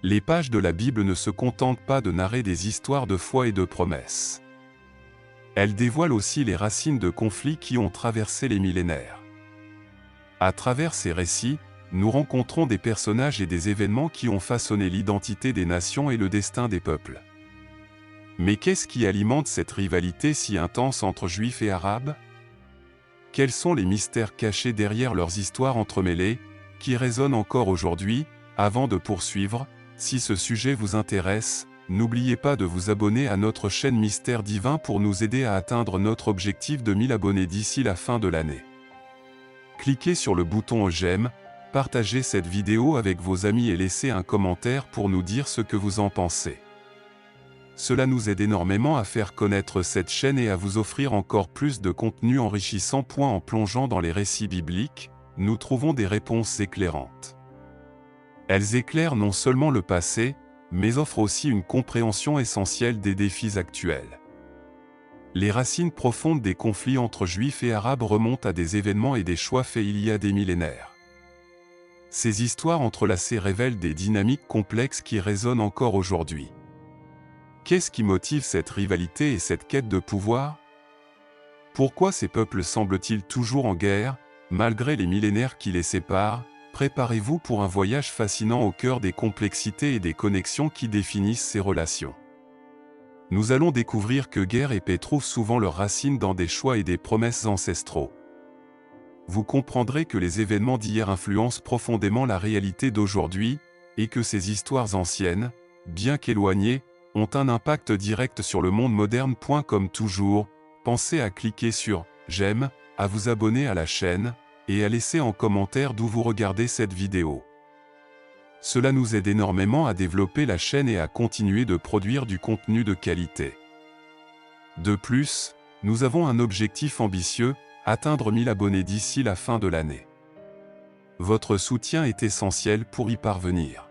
Les pages de la Bible ne se contentent pas de narrer des histoires de foi et de promesses. Elles dévoilent aussi les racines de conflits qui ont traversé les millénaires. À travers ces récits, nous rencontrons des personnages et des événements qui ont façonné l'identité des nations et le destin des peuples. Mais qu'est-ce qui alimente cette rivalité si intense entre Juifs et Arabes? Quels sont les mystères cachés derrière leurs histoires entremêlées, qui résonnent encore aujourd'hui? Avant de poursuivre, si ce sujet vous intéresse, n'oubliez pas de vous abonner à notre chaîne Mystère Divin pour nous aider à atteindre notre objectif de 1000 abonnés d'ici la fin de l'année. Cliquez sur le bouton j'aime, partagez cette vidéo avec vos amis et laissez un commentaire pour nous dire ce que vous en pensez. Cela nous aide énormément à faire connaître cette chaîne et à vous offrir encore plus de contenu enrichissant. En plongeant dans les récits bibliques, nous trouvons des réponses éclairantes. Elles éclairent non seulement le passé, mais offrent aussi une compréhension essentielle des défis actuels. Les racines profondes des conflits entre Juifs et Arabes remontent à des événements et des choix faits il y a des millénaires. Ces histoires entrelacées révèlent des dynamiques complexes qui résonnent encore aujourd'hui. Qu'est-ce qui motive cette rivalité et cette quête de pouvoir? Pourquoi ces peuples semblent-ils toujours en guerre, malgré les millénaires qui les séparent? Préparez-vous pour un voyage fascinant au cœur des complexités et des connexions qui définissent ces relations. Nous allons découvrir que guerre et paix trouvent souvent leurs racines dans des choix et des promesses ancestraux. Vous comprendrez que les événements d'hier influencent profondément la réalité d'aujourd'hui, et que ces histoires anciennes, bien qu'éloignées, ont un impact direct sur le monde moderne. Comme toujours, pensez à cliquer sur « J'aime », à vous abonner à la chaîne, et à laisser en commentaire d'où vous regardez cette vidéo. Cela nous aide énormément à développer la chaîne et à continuer de produire du contenu de qualité. De plus, nous avons un objectif ambitieux, atteindre 1000 abonnés d'ici la fin de l'année. Votre soutien est essentiel pour y parvenir.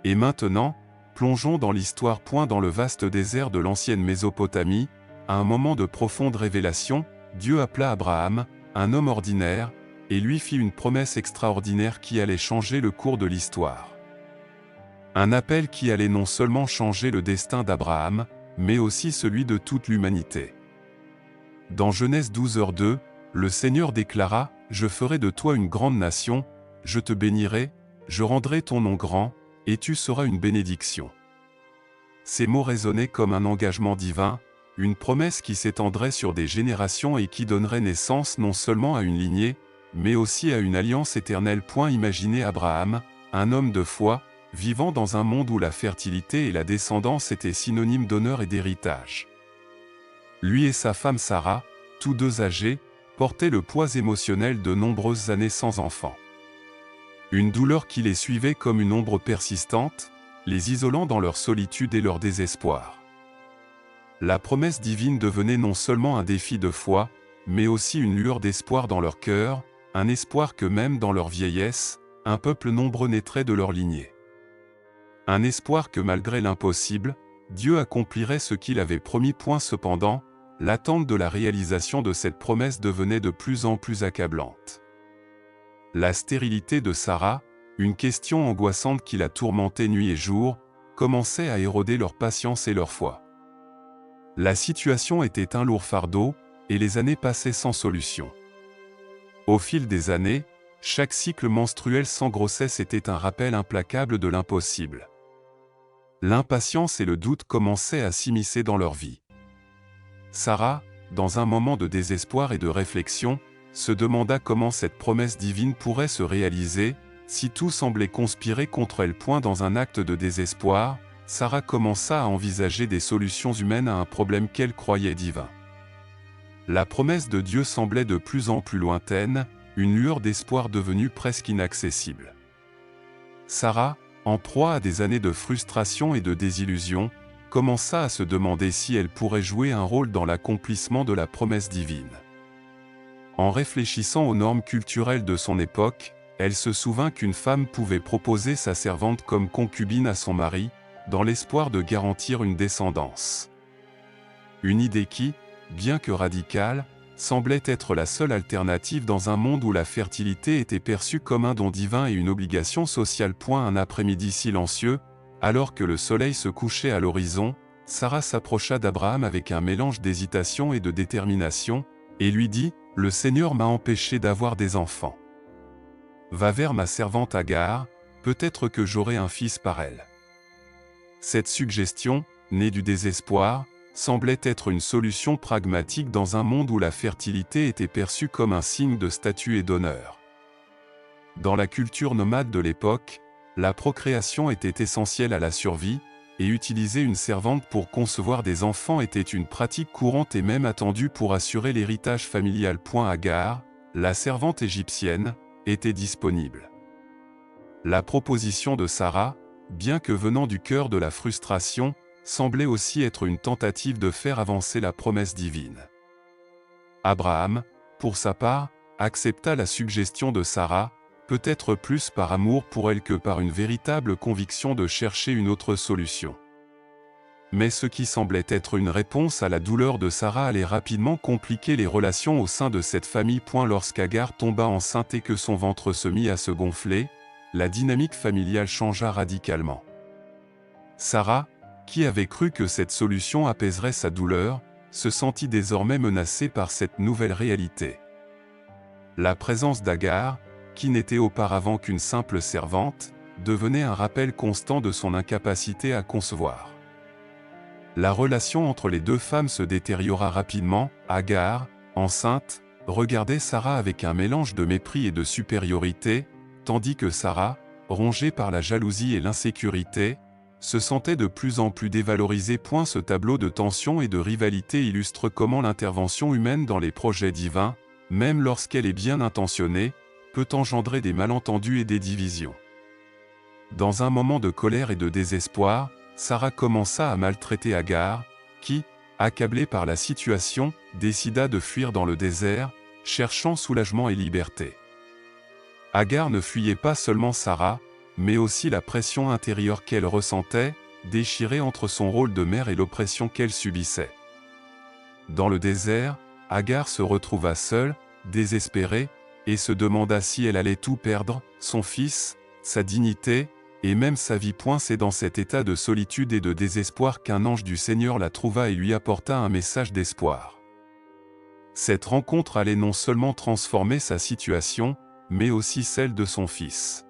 Et maintenant, plongeons dans l'histoire. Dans le vaste désert de l'ancienne Mésopotamie, à un moment de profonde révélation, Dieu appela Abraham, un homme ordinaire, et lui fit une promesse extraordinaire qui allait changer le cours de l'histoire. Un appel qui allait non seulement changer le destin d'Abraham, mais aussi celui de toute l'humanité. Dans Genèse 12:2, le Seigneur déclara « Je ferai de toi une grande nation, je te bénirai, je rendrai ton nom grand, et tu seras une bénédiction. » Ces mots résonnaient comme un engagement divin, une promesse qui s'étendrait sur des générations et qui donnerait naissance non seulement à une lignée, mais aussi à une alliance éternelle. Imaginez Abraham, un homme de foi, vivant dans un monde où la fertilité et la descendance étaient synonymes d'honneur et d'héritage. Lui et sa femme Sarah, tous deux âgés, portaient le poids émotionnel de nombreuses années sans enfant. Une douleur qui les suivait comme une ombre persistante, les isolant dans leur solitude et leur désespoir. La promesse divine devenait non seulement un défi de foi, mais aussi une lueur d'espoir dans leur cœur, un espoir que même dans leur vieillesse, un peuple nombreux naîtrait de leur lignée. Un espoir que malgré l'impossible, Dieu accomplirait ce qu'il avait promis. Cependant, l'attente de la réalisation de cette promesse devenait de plus en plus accablante. La stérilité de Sarah, une question angoissante qui la tourmentait nuit et jour, commençait à éroder leur patience et leur foi. La situation était un lourd fardeau, et les années passaient sans solution. Au fil des années, chaque cycle menstruel sans grossesse était un rappel implacable de l'impossible. L'impatience et le doute commençaient à s'immiscer dans leur vie. Sarah, dans un moment de désespoir et de réflexion, se demanda comment cette promesse divine pourrait se réaliser, si tout semblait conspirer contre elle. Dans un acte de désespoir, Sarah commença à envisager des solutions humaines à un problème qu'elle croyait divin. La promesse de Dieu semblait de plus en plus lointaine, une lueur d'espoir devenue presque inaccessible. Sarah, en proie à des années de frustration et de désillusion, commença à se demander si elle pourrait jouer un rôle dans l'accomplissement de la promesse divine. En réfléchissant aux normes culturelles de son époque, elle se souvint qu'une femme pouvait proposer sa servante comme concubine à son mari, dans l'espoir de garantir une descendance. Une idée qui, bien que radicale, semblait être la seule alternative dans un monde où la fertilité était perçue comme un don divin et une obligation sociale. Un après-midi silencieux, alors que le soleil se couchait à l'horizon, Sarah s'approcha d'Abraham avec un mélange d'hésitation et de détermination, et lui dit, « Le Seigneur m'a empêché d'avoir des enfants. Va vers ma servante Agar, peut-être que j'aurai un fils par elle. » Cette suggestion, née du désespoir, semblait être une solution pragmatique dans un monde où la fertilité était perçue comme un signe de statut et d'honneur. Dans la culture nomade de l'époque, la procréation était essentielle à la survie, et utiliser une servante pour concevoir des enfants était une pratique courante et même attendue pour assurer l'héritage familial. Agar, la servante égyptienne, était disponible. La proposition de Sarah, bien que venant du cœur de la frustration, semblait aussi être une tentative de faire avancer la promesse divine. Abraham, pour sa part, accepta la suggestion de Sarah, peut-être plus par amour pour elle que par une véritable conviction de chercher une autre solution. Mais ce qui semblait être une réponse à la douleur de Sarah allait rapidement compliquer les relations au sein de cette famille. Lorsqu'Agar tomba enceinte et que son ventre se mit à se gonfler, la dynamique familiale changea radicalement. Sarah, qui avait cru que cette solution apaiserait sa douleur, se sentit désormais menacée par cette nouvelle réalité. La présence d'Agar, qui n'était auparavant qu'une simple servante, devenait un rappel constant de son incapacité à concevoir. La relation entre les deux femmes se détériora rapidement. Agar, enceinte, regardait Sarah avec un mélange de mépris et de supériorité, tandis que Sarah, rongée par la jalousie et l'insécurité, se sentait de plus en plus dévalorisée. Ce tableau de tension et de rivalité illustre comment l'intervention humaine dans les projets divins, même lorsqu'elle est bien intentionnée, peut engendrer des malentendus et des divisions. Dans un moment de colère et de désespoir, Sarah commença à maltraiter Agar, qui, accablée par la situation, décida de fuir dans le désert, cherchant soulagement et liberté. Agar ne fuyait pas seulement Sarah, mais aussi la pression intérieure qu'elle ressentait, déchirée entre son rôle de mère et l'oppression qu'elle subissait. Dans le désert, Agar se retrouva seule, désespérée, et se demanda si elle allait tout perdre, son fils, sa dignité, et même sa vie. C'est dans cet état de solitude et de désespoir qu'un ange du Seigneur la trouva et lui apporta un message d'espoir. Cette rencontre allait non seulement transformer sa situation, mais aussi celle de son fils.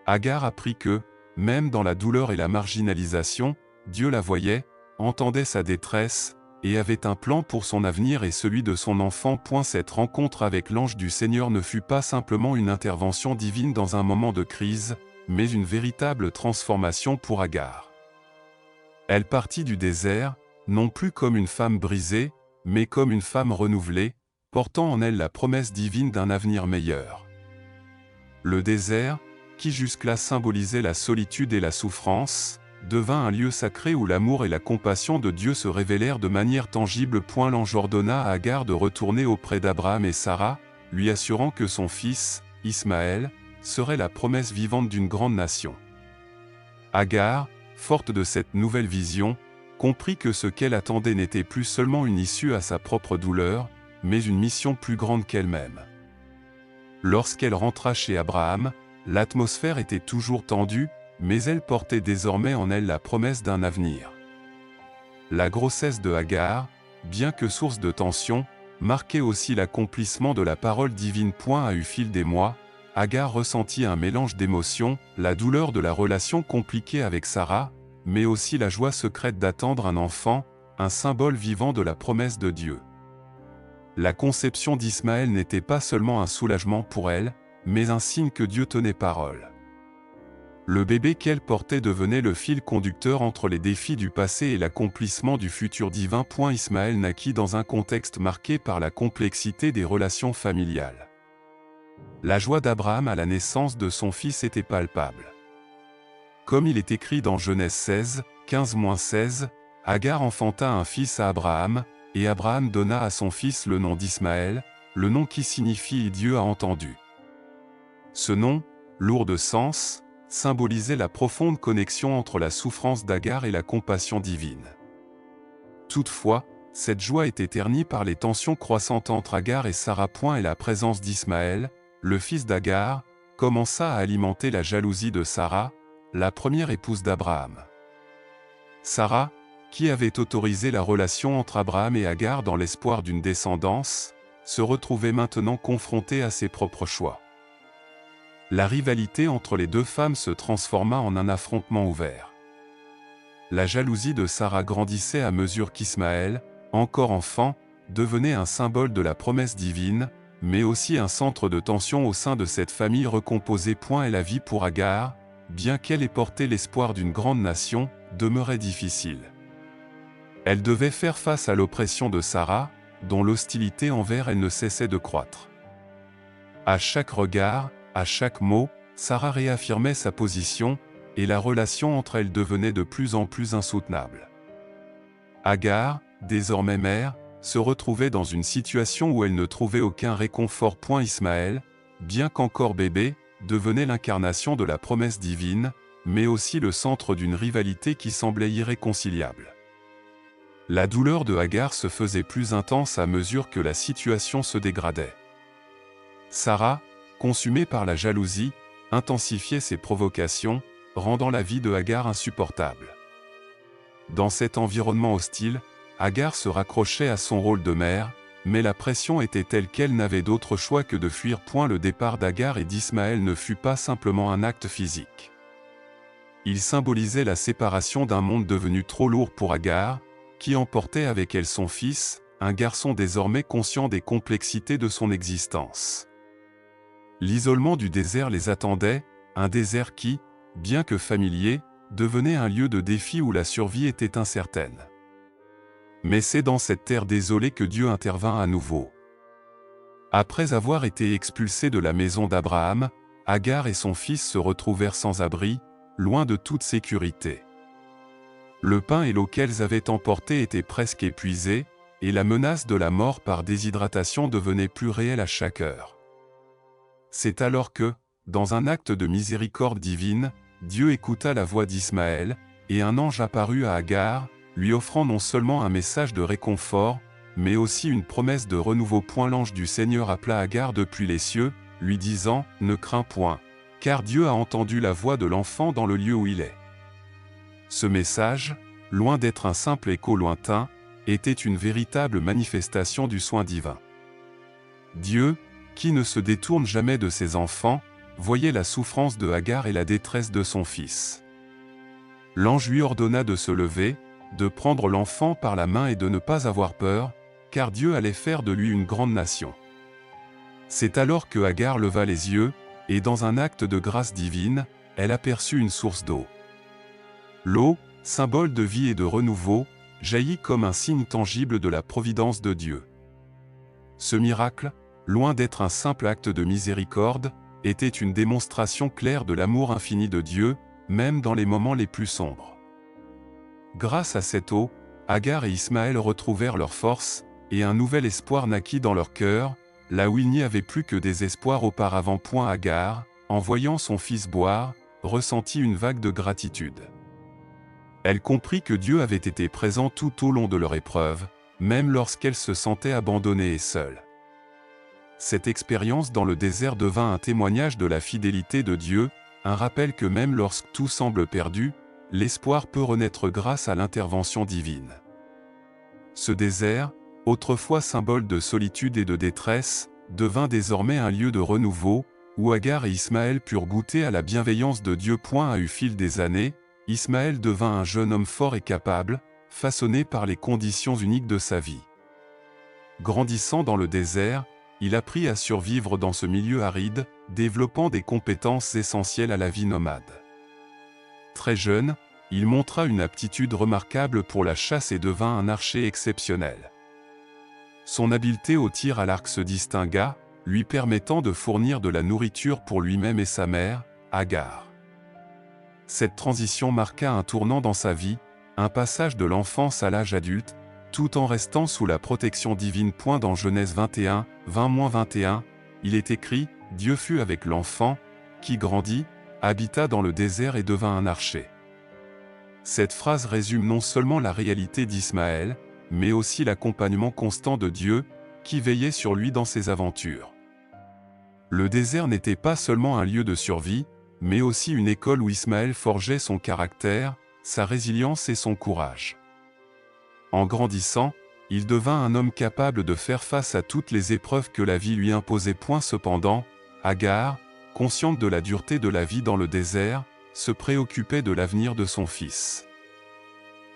Agar apprit que, même dans la douleur et la marginalisation, Dieu la voyait, entendait sa détresse, et avait un plan pour son avenir et celui de son enfant. Cette rencontre avec l'ange du Seigneur ne fut pas simplement une intervention divine dans un moment de crise, mais une véritable transformation pour Agar. Elle partit du désert, non plus comme une femme brisée, mais comme une femme renouvelée, portant en elle la promesse divine d'un avenir meilleur. Le désert, qui jusque-là symbolisait la solitude et la souffrance, devint un lieu sacré où l'amour et la compassion de Dieu se révélèrent de manière tangible. L'ange ordonna à Agar de retourner auprès d'Abraham et Sarah, lui assurant que son fils, Ismaël, serait la promesse vivante d'une grande nation. Agar, forte de cette nouvelle vision, comprit que ce qu'elle attendait n'était plus seulement une issue à sa propre douleur, mais une mission plus grande qu'elle-même. Lorsqu'elle rentra chez Abraham, l'atmosphère était toujours tendue, mais elle portait désormais en elle la promesse d'un avenir. La grossesse de Agar, bien que source de tension, marquait aussi l'accomplissement de la parole divine. À eu fil des mois, Agar ressentit un mélange d'émotions, la douleur de la relation compliquée avec Sarah, mais aussi la joie secrète d'attendre un enfant, un symbole vivant de la promesse de Dieu. La conception d'Ismaël n'était pas seulement un soulagement pour elle, mais un signe que Dieu tenait parole. Le bébé qu'elle portait devenait le fil conducteur entre les défis du passé et l'accomplissement du futur divin. Ismaël naquit dans un contexte marqué par la complexité des relations familiales. La joie d'Abraham à la naissance de son fils était palpable. Comme il est écrit dans Genèse 16, 15-16, Agar enfanta un fils à Abraham, et Abraham donna à son fils le nom d'Ismaël, le nom qui signifie « Dieu a entendu ». Ce nom, lourd de sens, symbolisait la profonde connexion entre la souffrance d'Agar et la compassion divine. Toutefois, cette joie était ternie par les tensions croissantes entre Agar et Sarah. Et la présence d'Ismaël, le fils d'Agar, commença à alimenter la jalousie de Sarah, la première épouse d'Abraham. Sarah, qui avait autorisé la relation entre Abraham et Agar dans l'espoir d'une descendance, se retrouvait maintenant confrontée à ses propres choix. La rivalité entre les deux femmes se transforma en un affrontement ouvert. La jalousie de Sarah grandissait à mesure qu'Ismaël, encore enfant, devenait un symbole de la promesse divine, mais aussi un centre de tension au sein de cette famille recomposée. Et la vie pour Agar, bien qu'elle ait porté l'espoir d'une grande nation, demeurait difficile. Elle devait faire face à l'oppression de Sarah, dont l'hostilité envers elle ne cessait de croître. À chaque regard, à chaque mot, Sarah réaffirmait sa position, et la relation entre elles devenait de plus en plus insoutenable. Agar, désormais mère, se retrouvait dans une situation où elle ne trouvait aucun réconfort. Ismaël, bien qu'encore bébé, devenait l'incarnation de la promesse divine, mais aussi le centre d'une rivalité qui semblait irréconciliable. La douleur de Agar se faisait plus intense à mesure que la situation se dégradait. Sarah, consumée par la jalousie, intensifiait ses provocations, rendant la vie de Agar insupportable. Dans cet environnement hostile, Agar se raccrochait à son rôle de mère, mais la pression était telle qu'elle n'avait d'autre choix que de fuir. Le départ d'Agar et d'Ismaël ne fut pas simplement un acte physique. Il symbolisait la séparation d'un monde devenu trop lourd pour Agar, qui emportait avec elle son fils, un garçon désormais conscient des complexités de son existence. L'isolement du désert les attendait, un désert qui, bien que familier, devenait un lieu de défi où la survie était incertaine. Mais c'est dans cette terre désolée que Dieu intervint à nouveau. Après avoir été expulsés de la maison d'Abraham, Agar et son fils se retrouvèrent sans abri, loin de toute sécurité. Le pain et l'eau qu'elles avaient emportés étaient presque épuisés, et la menace de la mort par déshydratation devenait plus réelle à chaque heure. C'est alors que, dans un acte de miséricorde divine, Dieu écouta la voix d'Ismaël, et un ange apparut à Agar, lui offrant non seulement un message de réconfort, mais aussi une promesse de renouveau. L'ange du Seigneur appela Agar depuis les cieux, lui disant « Ne crains point, car Dieu a entendu la voix de l'enfant dans le lieu où il est. » Ce message, loin d'être un simple écho lointain, était une véritable manifestation du soin divin. Dieu, qui ne se détourne jamais de ses enfants, voyait la souffrance de Agar et la détresse de son fils. L'ange lui ordonna de se lever, de prendre l'enfant par la main et de ne pas avoir peur, car Dieu allait faire de lui une grande nation. C'est alors que Agar leva les yeux, et dans un acte de grâce divine, elle aperçut une source d'eau. L'eau, symbole de vie et de renouveau, jaillit comme un signe tangible de la providence de Dieu. Ce miracle, loin d'être un simple acte de miséricorde, était une démonstration claire de l'amour infini de Dieu, même dans les moments les plus sombres. Grâce à cette eau, Agar et Ismaël retrouvèrent leur force, et un nouvel espoir naquit dans leur cœur, là où il n'y avait plus que des espoirs auparavant. Agar, en voyant son fils boire, ressentit une vague de gratitude. Elle comprit que Dieu avait été présent tout au long de leur épreuve, même lorsqu'elle se sentait abandonnée et seule. Cette expérience dans le désert devint un témoignage de la fidélité de Dieu, un rappel que même lorsque tout semble perdu, l'espoir peut renaître grâce à l'intervention divine. Ce désert, autrefois symbole de solitude et de détresse, devint désormais un lieu de renouveau, où Agar et Ismaël purent goûter à la bienveillance de Dieu. Au fil des années, Ismaël devint un jeune homme fort et capable, façonné par les conditions uniques de sa vie. Grandissant dans le désert, il apprit à survivre dans ce milieu aride, développant des compétences essentielles à la vie nomade. Très jeune, il montra une aptitude remarquable pour la chasse et devint un archer exceptionnel. Son habileté au tir à l'arc se distingua, lui permettant de fournir de la nourriture pour lui-même et sa mère, Agar. Cette transition marqua un tournant dans sa vie, un passage de l'enfance à l'âge adulte, tout en restant sous la protection divine. Dans Genèse 21, 20-21, il est écrit « Dieu fut avec l'enfant, qui grandit, habita dans le désert et devint un archer ». Cette phrase résume non seulement la réalité d'Ismaël, mais aussi l'accompagnement constant de Dieu, qui veillait sur lui dans ses aventures. Le désert n'était pas seulement un lieu de survie, mais aussi une école où Ismaël forgeait son caractère, sa résilience et son courage. En grandissant, il devint un homme capable de faire face à toutes les épreuves que la vie lui imposait. Cependant, Agar, consciente de la dureté de la vie dans le désert, se préoccupait de l'avenir de son fils.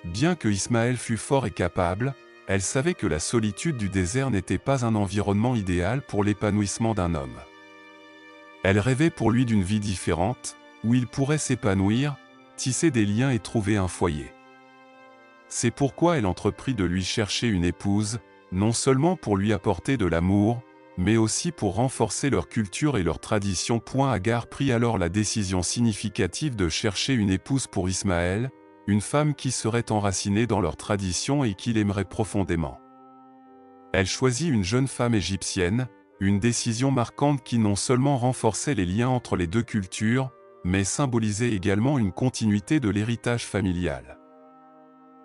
Bien que Ismaël fût fort et capable, elle savait que la solitude du désert n'était pas un environnement idéal pour l'épanouissement d'un homme. Elle rêvait pour lui d'une vie différente, où il pourrait s'épanouir, tisser des liens et trouver un foyer. C'est pourquoi elle entreprit de lui chercher une épouse, non seulement pour lui apporter de l'amour, mais aussi pour renforcer leur culture et leur tradition. Agar prit alors la décision significative de chercher une épouse pour Ismaël, une femme qui serait enracinée dans leur tradition et qui l'aimerait profondément. Elle choisit une jeune femme égyptienne, une décision marquante qui non seulement renforçait les liens entre les deux cultures, mais symbolisait également une continuité de l'héritage familial.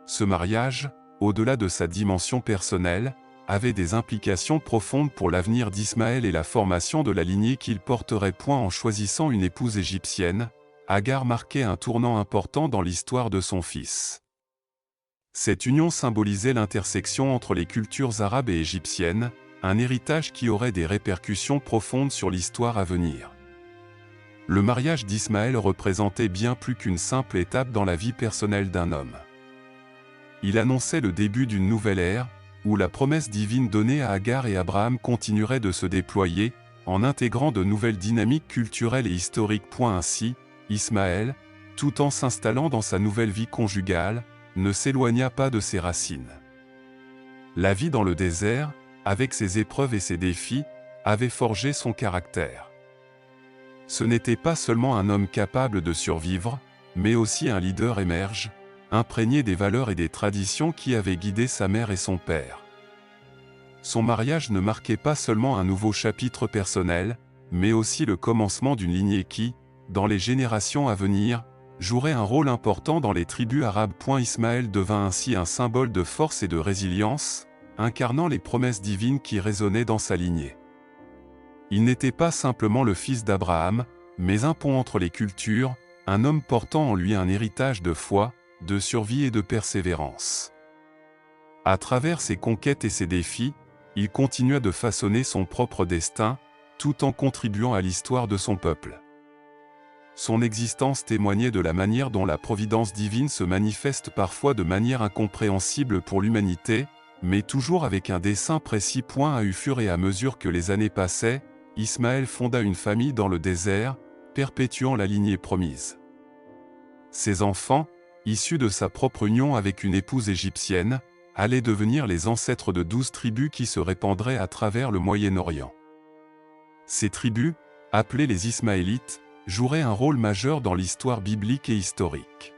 Ce mariage, au-delà de sa dimension personnelle, avait des implications profondes pour l'avenir d'Ismaël et la formation de la lignée qu'il porterait. En choisissant une épouse égyptienne, Agar marquait un tournant important dans l'histoire de son fils. Cette union symbolisait l'intersection entre les cultures arabes et égyptiennes, un héritage qui aurait des répercussions profondes sur l'histoire à venir. Le mariage d'Ismaël représentait bien plus qu'une simple étape dans la vie personnelle d'un homme. Il annonçait le début d'une nouvelle ère, où la promesse divine donnée à Agar et Abraham continuerait de se déployer, en intégrant de nouvelles dynamiques culturelles et historiques. Ainsi, Ismaël, tout en s'installant dans sa nouvelle vie conjugale, ne s'éloigna pas de ses racines. La vie dans le désert, avec ses épreuves et ses défis, avait forgé son caractère. Ce n'était pas seulement un homme capable de survivre, mais aussi un leader émerge, imprégné des valeurs et des traditions qui avaient guidé sa mère et son père. Son mariage ne marquait pas seulement un nouveau chapitre personnel, mais aussi le commencement d'une lignée qui, dans les générations à venir, jouerait un rôle important dans les tribus arabes. Ismaël devint ainsi un symbole de force et de résilience, incarnant les promesses divines qui résonnaient dans sa lignée. Il n'était pas simplement le fils d'Abraham, mais un pont entre les cultures, un homme portant en lui un héritage de foi, de survie et de persévérance. À travers ses conquêtes et ses défis, il continua de façonner son propre destin, tout en contribuant à l'histoire de son peuple. Son existence témoignait de la manière dont la providence divine se manifeste parfois de manière incompréhensible pour l'humanité, mais toujours avec un dessein précis. Au fur et à mesure que les années passaient, Ismaël fonda une famille dans le désert, perpétuant la lignée promise. Ses enfants, issus de sa propre union avec une épouse égyptienne, allaient devenir les ancêtres de 12 tribus qui se répandraient à travers le Moyen-Orient. Ces tribus, appelées les Ismaélites, joueraient un rôle majeur dans l'histoire biblique et historique.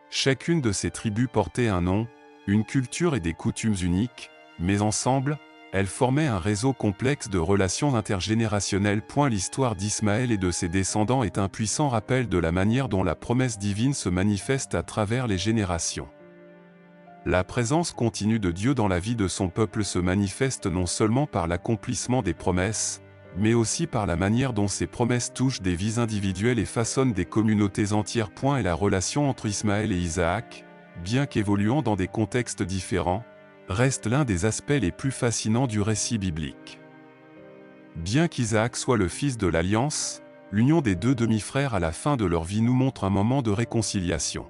Chacune de ces tribus portait un nom, une culture et des coutumes uniques, mais ensemble, elles formaient un réseau complexe de relations intergénérationnelles. L'histoire d'Ismaël et de ses descendants est un puissant rappel de la manière dont la promesse divine se manifeste à travers les générations. La présence continue de Dieu dans la vie de son peuple se manifeste non seulement par l'accomplissement des promesses, mais aussi par la manière dont ces promesses touchent des vies individuelles et façonnent des communautés entières. Et la relation entre Ismaël et Isaac, bien qu'évoluant dans des contextes différents, reste l'un des aspects les plus fascinants du récit biblique. Bien qu'Isaac soit le fils de l'Alliance, l'union des deux demi-frères à la fin de leur vie nous montre un moment de réconciliation.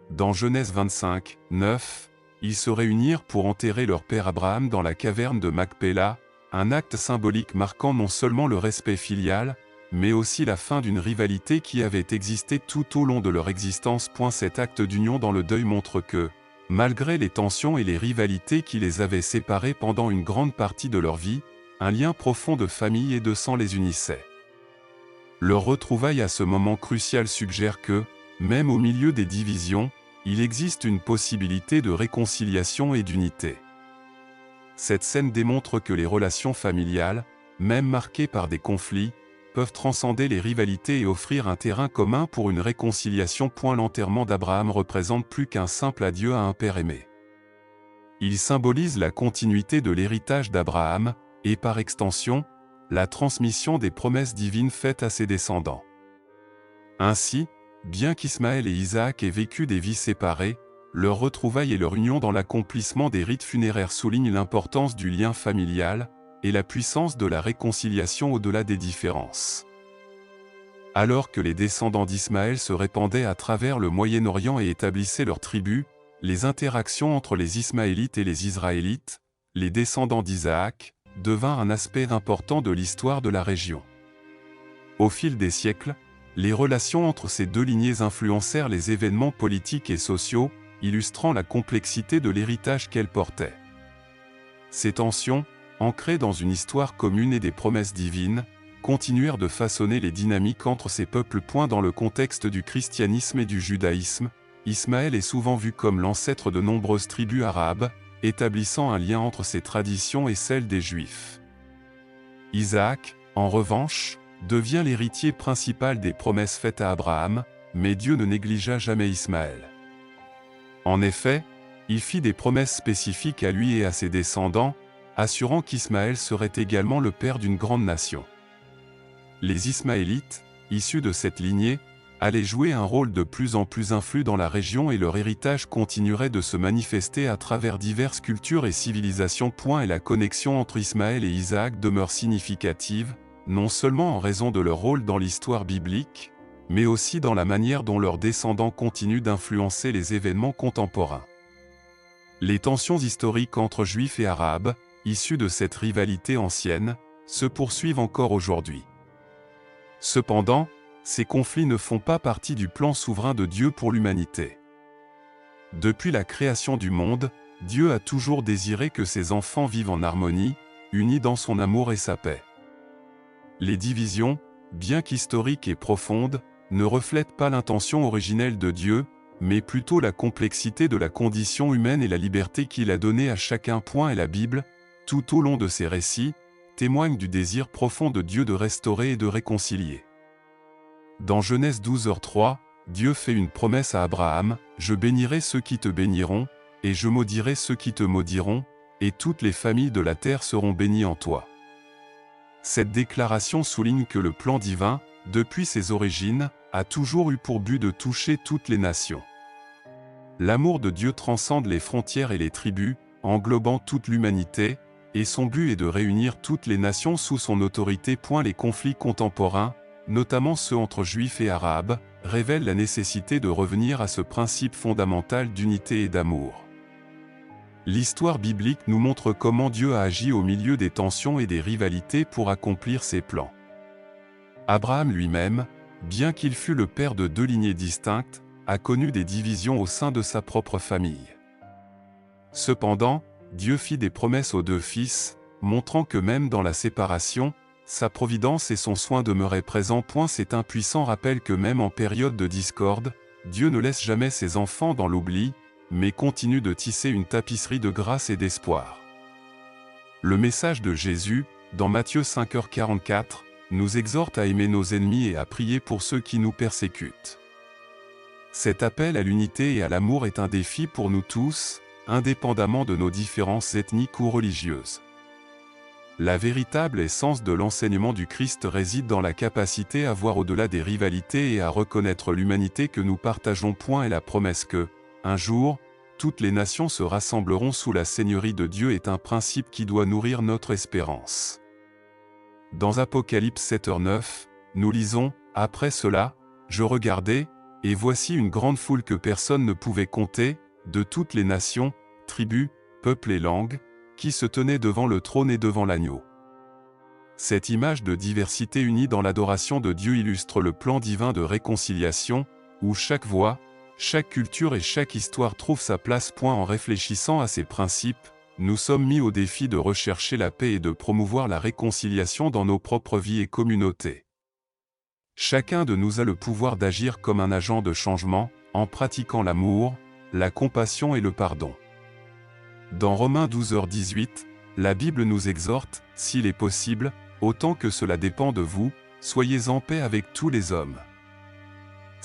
Dans Genèse 25, 9, ils se réunirent pour enterrer leur père Abraham dans la caverne de Macpéla, un acte symbolique marquant non seulement le respect filial, mais aussi la fin d'une rivalité qui avait existé tout au long de leur existence. Cet acte d'union dans le deuil montre que, malgré les tensions et les rivalités qui les avaient séparés pendant une grande partie de leur vie, un lien profond de famille et de sang les unissait. Leur retrouvaille à ce moment crucial suggère que, même au milieu des divisions, il existe une possibilité de réconciliation et d'unité. Cette scène démontre que les relations familiales, même marquées par des conflits, peuvent transcender les rivalités et offrir un terrain commun pour une réconciliation. L'enterrement d'Abraham représente plus qu'un simple adieu à un père aimé. Il symbolise la continuité de l'héritage d'Abraham, et par extension, la transmission des promesses divines faites à ses descendants. Ainsi, bien qu'Ismaël et Isaac aient vécu des vies séparées, leur retrouvaille et leur union dans l'accomplissement des rites funéraires soulignent l'importance du lien familial et la puissance de la réconciliation au-delà des différences. Alors que les descendants d'Ismaël se répandaient à travers le Moyen-Orient et établissaient leurs tribus, les interactions entre les Ismaélites et les Israélites, les descendants d'Isaac, devinrent un aspect important de l'histoire de la région. Au fil des siècles, les relations entre ces deux lignées influencèrent les événements politiques et sociaux, illustrant la complexité de l'héritage qu'elles portaient. Ces tensions, ancrées dans une histoire commune et des promesses divines, continuèrent de façonner les dynamiques entre ces peuples. Dans le contexte du christianisme et du judaïsme, Ismaël est souvent vu comme l'ancêtre de nombreuses tribus arabes, établissant un lien entre ses traditions et celles des Juifs. Isaac, en revanche, devient l'héritier principal des promesses faites à Abraham, mais Dieu ne négligea jamais Ismaël. En effet, il fit des promesses spécifiques à lui et à ses descendants, assurant qu'Ismaël serait également le père d'une grande nation. Les Ismaélites, issus de cette lignée, allaient jouer un rôle de plus en plus influent dans la région et leur héritage continuerait de se manifester à travers diverses cultures et civilisations. Et la connexion entre Ismaël et Isaac demeure significative, non seulement en raison de leur rôle dans l'histoire biblique, mais aussi dans la manière dont leurs descendants continuent d'influencer les événements contemporains. Les tensions historiques entre Juifs et Arabes, issues de cette rivalité ancienne, se poursuivent encore aujourd'hui. Cependant, ces conflits ne font pas partie du plan souverain de Dieu pour l'humanité. Depuis la création du monde, Dieu a toujours désiré que ses enfants vivent en harmonie, unis dans son amour et sa paix. Les divisions, bien qu'historiques et profondes, ne reflètent pas l'intention originelle de Dieu, mais plutôt la complexité de la condition humaine et la liberté qu'il a donnée à chacun. Et la Bible, tout au long de ses récits, témoigne du désir profond de Dieu de restaurer et de réconcilier. Dans Genèse 12:3, Dieu fait une promesse à Abraham, « Je bénirai ceux qui te béniront, et je maudirai ceux qui te maudiront, et toutes les familles de la terre seront bénies en toi. » Cette déclaration souligne que le plan divin, depuis ses origines, a toujours eu pour but de toucher toutes les nations. L'amour de Dieu transcende les frontières et les tribus, englobant toute l'humanité, et son but est de réunir toutes les nations sous son autorité. Les conflits contemporains, notamment ceux entre Juifs et Arabes, révèlent la nécessité de revenir à ce principe fondamental d'unité et d'amour. L'histoire biblique nous montre comment Dieu a agi au milieu des tensions et des rivalités pour accomplir ses plans. Abraham lui-même, bien qu'il fût le père de deux lignées distinctes, a connu des divisions au sein de sa propre famille. Cependant, Dieu fit des promesses aux deux fils, montrant que même dans la séparation, sa providence et son soin demeuraient présents. C'est un puissant rappel que même en période de discorde, Dieu ne laisse jamais ses enfants dans l'oubli, mais continue de tisser une tapisserie de grâce et d'espoir. Le message de Jésus, dans Matthieu 5h44, nous exhorte à aimer nos ennemis et à prier pour ceux qui nous persécutent. Cet appel à l'unité et à l'amour est un défi pour nous tous, indépendamment de nos différences ethniques ou religieuses. La véritable essence de l'enseignement du Christ réside dans la capacité à voir au-delà des rivalités et à reconnaître l'humanité que nous partageons. Et la promesse que, un jour, toutes les nations se rassembleront sous la seigneurie de Dieu est un principe qui doit nourrir notre espérance. Dans Apocalypse 7h9, nous lisons « Après cela, je regardai, et voici une grande foule que personne ne pouvait compter, de toutes les nations, tribus, peuples et langues, qui se tenaient devant le trône et devant l'agneau. » Cette image de diversité unie dans l'adoration de Dieu illustre le plan divin de réconciliation, où chaque voix, chaque culture et chaque histoire trouve sa place. En réfléchissant à ces principes, nous sommes mis au défi de rechercher la paix et de promouvoir la réconciliation dans nos propres vies et communautés. Chacun de nous a le pouvoir d'agir comme un agent de changement, en pratiquant l'amour, la compassion et le pardon. Dans Romains 12h18, la Bible nous exhorte, s'il est possible, autant que cela dépend de vous, soyez en paix avec tous les hommes.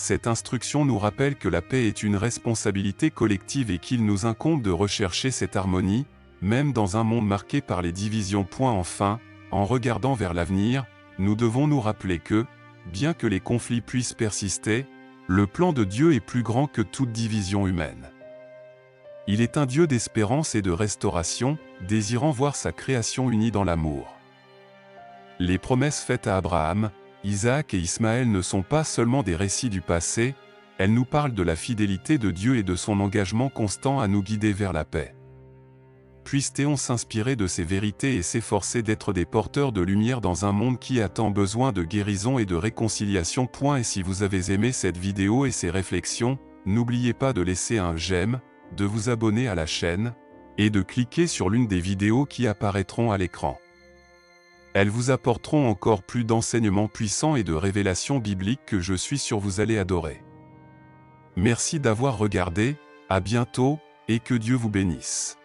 cette instruction nous rappelle que la paix est une responsabilité collective et qu'il nous incombe de rechercher cette harmonie, même dans un monde marqué par les divisions. Enfin, en regardant vers l'avenir, nous devons nous rappeler que, bien que les conflits puissent persister, le plan de Dieu est plus grand que toute division humaine. Il est un Dieu d'espérance et de restauration, désirant voir sa création unie dans l'amour. Les promesses faites à Abraham, Isaac et Ismaël ne sont pas seulement des récits du passé, elles nous parlent de la fidélité de Dieu et de son engagement constant à nous guider vers la paix. Puisse-t-on s'inspirer de ces vérités et s'efforcer d'être des porteurs de lumière dans un monde qui a tant besoin de guérison et de réconciliation. Et si vous avez aimé cette vidéo et ces réflexions, n'oubliez pas de laisser un j'aime, de vous abonner à la chaîne, et de cliquer sur l'une des vidéos qui apparaîtront à l'écran. Elles vous apporteront encore plus d'enseignements puissants et de révélations bibliques que je suis sûr vous allez adorer. Merci d'avoir regardé, à bientôt, et que Dieu vous bénisse.